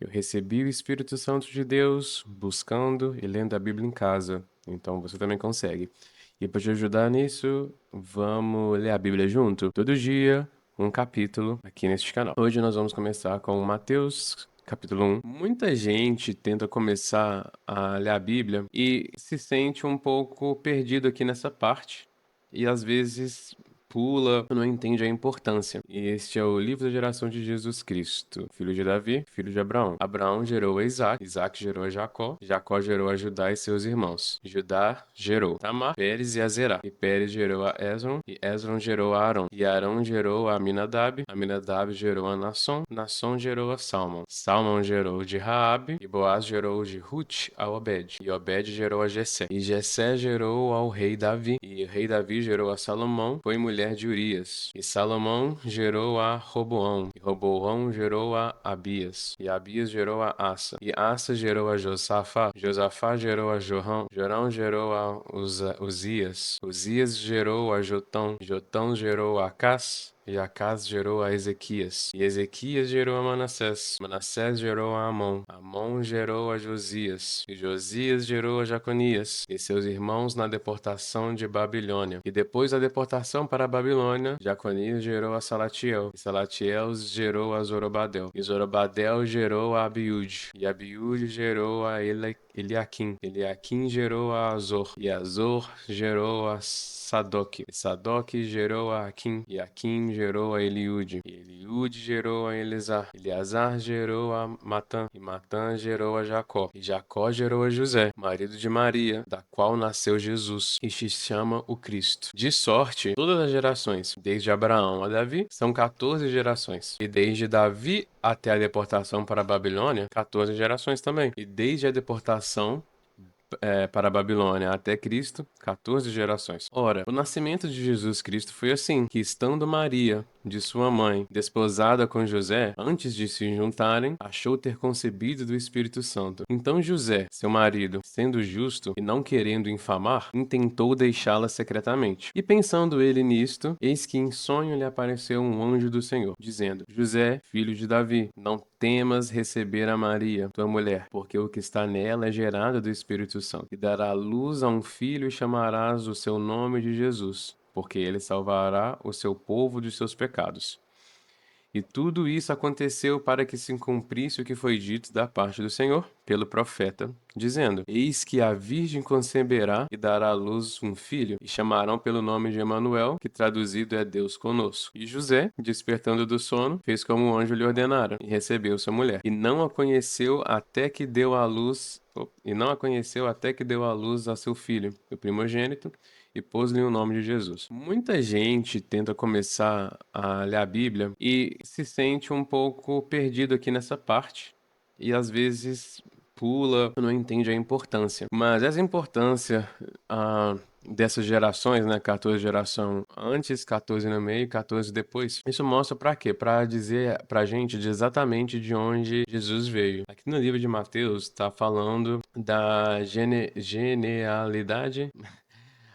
Eu recebi o Espírito Santo de Deus buscando e lendo a Bíblia em casa. Então você também consegue. E para te ajudar nisso, vamos ler a Bíblia junto? Todo dia, um capítulo aqui neste canal. Hoje nós vamos começar com Mateus, capítulo 1. Muita gente tenta começar a ler a Bíblia e se sente um pouco perdido aqui nessa parte. E às vezes pula, não entende a importância. E este é o livro da geração de Jesus Cristo, filho de Davi, filho de Abraão. Abraão gerou a Isaac, Isaac gerou a Jacó, Jacó gerou a Judá e seus irmãos. Judá gerou Tamar, Pérez e Azerá. E Pérez gerou a Esron, e Esron gerou a Arão. E Arão gerou a Aminadab, Aminadab gerou a Nasson, Nasson gerou a Salmão. Salmão gerou de Raabe, e Boaz gerou de Ruth a Obed. E Obed gerou a Jessé. E Jessé gerou ao rei Davi, e o rei Davi gerou a Salomão, foi mulher de Urias. E Salomão gerou a Roboão, e Roboão gerou a Abias. E Abias gerou a Asa. E Asa gerou a Josafá, Josafá gerou a Jorão, Jorão gerou a Uzias. Uzias gerou a Jotão, Jotão gerou a Acás, e Acás gerou a Ezequias. E Ezequias gerou a Manassés. Manassés gerou a Amon. Amon gerou a Josias. E Josias gerou a Jaconias e seus irmãos na deportação de Babilônia. E depois da deportação para a Babilônia, Jaconias gerou a Salatiel. E Salatiel gerou a Zorobabel. E Zorobabel gerou a Abiúde. E Abiúde gerou a Eliaquim. Eliaquim gerou a Azor. E Azor gerou a Sadoc. E Sadoc gerou a Aquim. E Aquim gerou a Eliúde. E Eliúde gerou a Eleazar. Eleazar gerou a Matã. E Matã gerou a Jacó. E Jacó gerou a José, marido de Maria, da qual nasceu Jesus, e se chama o Cristo. De sorte, todas as gerações, desde Abraão a Davi, são 14 gerações. E desde Davi até a deportação para a Babilônia, 14 gerações também. E desde a deportação para a Babilônia até Cristo, 14 gerações. Ora, o nascimento de Jesus Cristo foi assim, que estando Maria, de sua mãe, desposada com José, antes de se juntarem, achou ter concebido do Espírito Santo. Então José, seu marido, sendo justo e não querendo infamar, intentou deixá-la secretamente. E pensando ele nisto, eis que em sonho lhe apareceu um anjo do Senhor, dizendo: José, filho de Davi, não temas receber a Maria, tua mulher, porque o que está nela é gerado do Espírito Santo. E dará luz a um filho e chamarás o seu nome de Jesus, porque ele salvará o seu povo de seus pecados. E tudo isso aconteceu para que se cumprisse o que foi dito da parte do Senhor pelo profeta, dizendo: Eis que a virgem conceberá e dará à luz um filho, e chamarão pelo nome de Emanuel, que traduzido é Deus conosco. E José, despertando do sono, fez como o anjo lhe ordenara, e recebeu sua mulher. E não a conheceu até que deu à luz a seu filho, o primogênito, e pôs-lhe o nome de Jesus. Muita gente tenta começar a ler a Bíblia e se sente um pouco perdido aqui nessa parte e às vezes pula, não entende a importância. Mas essa importância dessas gerações, né, 14 geração antes, 14 no meio, 14 depois, isso mostra para quê? Para dizer pra gente de exatamente de onde Jesus veio. Aqui no livro de Mateus está falando da genealidade,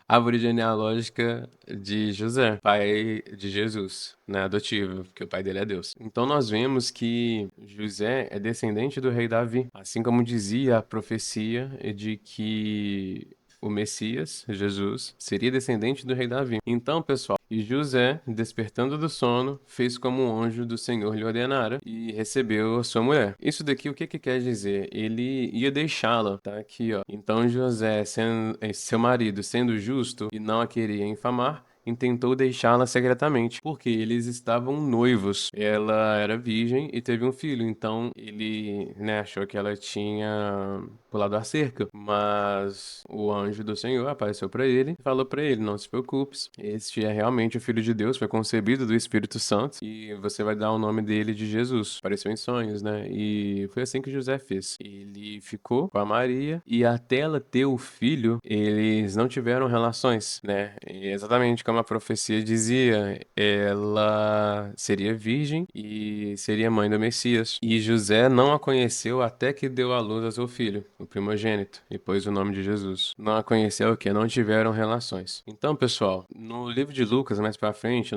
árvore genealógica de José, pai de Jesus, né, adotivo, porque o pai dele é Deus. Então nós vemos que José é descendente do rei Davi, assim como dizia a profecia de que o Messias, Jesus, seria descendente do rei Davi. Então, pessoal, e José, despertando do sono, fez como um anjo do Senhor lhe ordenara e recebeu a sua mulher. Isso daqui o que que quer dizer? Ele ia deixá-la, tá aqui, ó. Então José, seu marido, sendo justo e não a queria infamar, intentou deixá-la secretamente, porque eles estavam noivos. Ela era virgem e teve um filho, então ele, né, achou que ela tinha pulado a cerca, mas o anjo do Senhor apareceu para ele e falou para ele: não se preocupe, este é realmente o Filho de Deus, foi concebido do Espírito Santo e você vai dar o nome dele de Jesus. Apareceu em sonhos, né? E foi assim que José fez. Ele ficou com a Maria e até ela ter o filho, eles não tiveram relações, né? E exatamente como uma profecia dizia, ela seria virgem e seria mãe do Messias. E José não a conheceu até que deu à luz a seu filho, o primogênito, e pôs o nome de Jesus. Não a conheceu o quê? Não tiveram relações. Então, pessoal, no livro de Lucas, mais pra frente,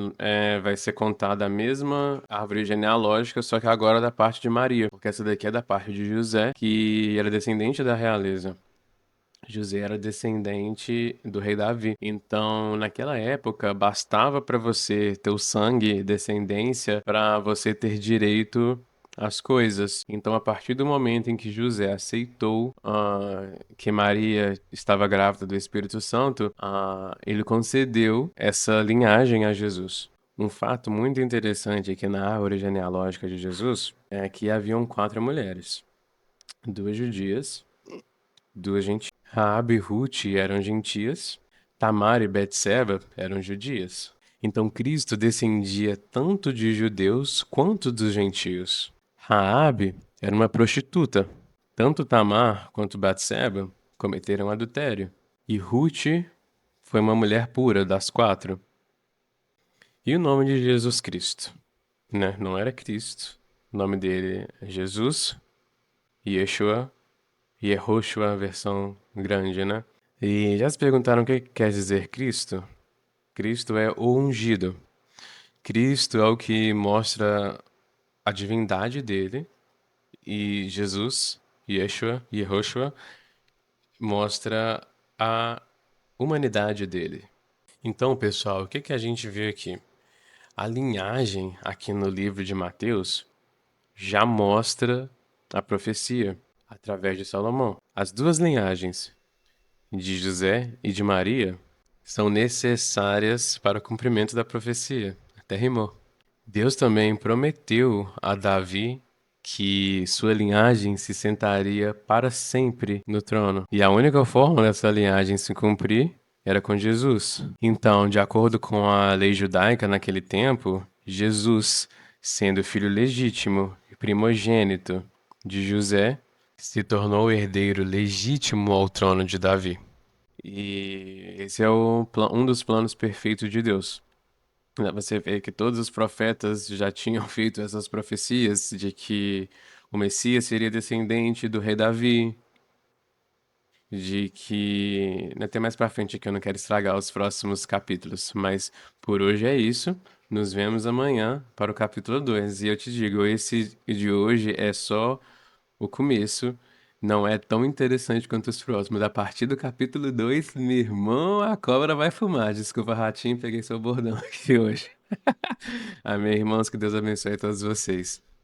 vai ser contada a mesma árvore genealógica, só que agora da parte de Maria, porque essa daqui é da parte de José, que era descendente da realeza. José era descendente do rei Davi. Então, naquela época, bastava para você ter o sangue, descendência, para você ter direito às coisas. Então, a partir do momento em que José aceitou que Maria estava grávida do Espírito Santo, ele concedeu essa linhagem a Jesus. Um fato muito interessante aqui na árvore genealógica de Jesus é que haviam 4 mulheres, 2 judias, 2 gentias. Raabe e Ruth eram gentias, Tamar e Betseba eram judias. Então Cristo descendia tanto de judeus quanto dos gentios. Raabe era uma prostituta. Tanto Tamar quanto Betseba cometeram adultério. E Ruth foi uma mulher pura das 4. E o nome de Jesus Cristo, né? Não era Cristo. O nome dele é Jesus, Yeshua, Yehoshua, a versão grande, né? E já se perguntaram o que quer dizer Cristo? Cristo é o ungido. Cristo é o que mostra a divindade dele. E Jesus, Yeshua, Yehoshua, mostra a humanidade dele. Então, pessoal, o que a gente vê aqui? A linhagem aqui no livro de Mateus já mostra a profecia através de Salomão. As duas linhagens, de José e de Maria, são necessárias para o cumprimento da profecia. Até rimou. Deus também prometeu a Davi que sua linhagem se sentaria para sempre no trono. E a única forma dessa linhagem se cumprir era com Jesus. Então, de acordo com a lei judaica naquele tempo, Jesus, sendo filho legítimo e primogênito de José, se tornou o herdeiro legítimo ao trono de Davi. E esse é um dos planos perfeitos de Deus. Você vê que todos os profetas já tinham feito essas profecias de que o Messias seria descendente do rei Davi, de que. Até mais pra frente aqui, eu não quero estragar os próximos capítulos, mas por hoje é isso. Nos vemos amanhã para o capítulo 2. E eu te digo, esse de hoje é só o começo. Não é tão interessante quanto os próximos. A partir do capítulo 2, meu irmão, a cobra vai fumar. Desculpa, ratinho, peguei seu bordão aqui hoje. Amém, irmãos, que Deus abençoe a todos vocês.